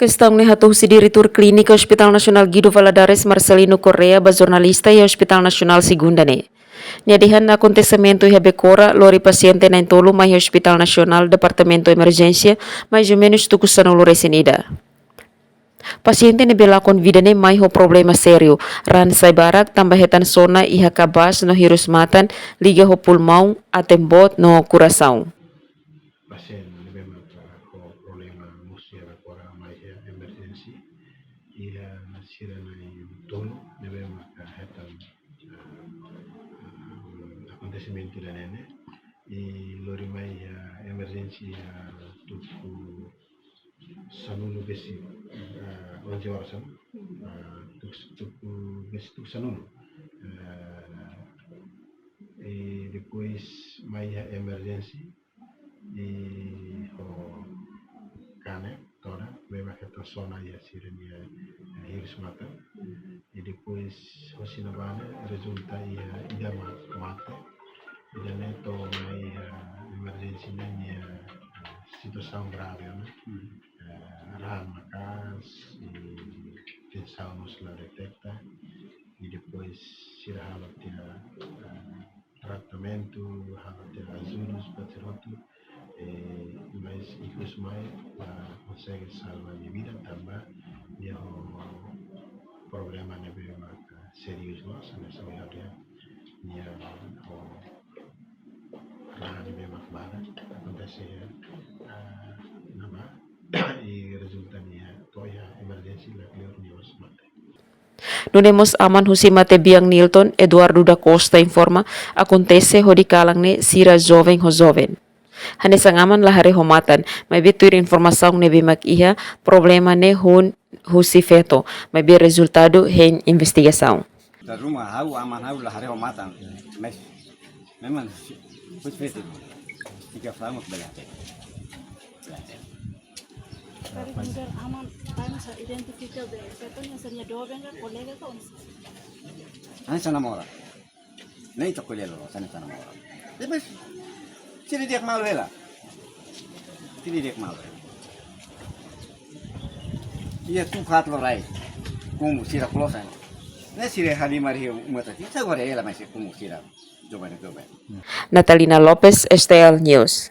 Questão ne hatu si diretor clínica Hospital Nacional Guido Valadares Marcelino Correa ba jornalista e Hospital Nacional Segunda ne. Niadihan na acontecimento e rebecora lori paciente na intolo mai Hospital Nacional Departamento Emergência mais ou menos tukusan ulo resinida. Paciente ne bela kon vida ne mai ho problema sério. Ran sai barak tambahetan sona iha kabas no hirus matan liga ho pulmão atembot no coração. Pasien lebih mata ko problema musia agora mais emergency e nasira na tolo lebih mata hetan acontecimento da nene e lori mai emergency tuku sanulu besi 11 horas tuku besi tuku sanulu e depois mai emergency e o cane toda leva que a zona e a sirenia eles matam e depois o sinabane resulta e a mata e da neto mai emergência nem situação grave né ran macas e pensamos lá detecta e depois se rala tratamento rala azuros patroto mas incluso mais consegue salvar a vida também e o problema não é mais sério nossa nessa área e o rana de mais bala acontece nama e resulta niya toya emergency la clear news mate. Nunemos aman husimate biang Nilton Eduardo da Costa informa acontece ho di kalang ne sira jovem ho jovem. Hanes ang aman lahari homatan, may bituir informação ne bimak iha problema ne hun husifeto, may bi resultado hen investigação. Da rumah hau aman hau lahari homatan, mas memang husifeto, tiga flamus belate. Para aman vamos a identificar de feto yang seria jovem colega con Ani sana mora, nem to colher lo, sana mora. Depois tira dia mal vela, tira dia mal. Ia tu fat lo rai, como sira closa. Ne sira hali mari mata ti, agora ela mas como sira jovem. Natalina Lopez, STL News.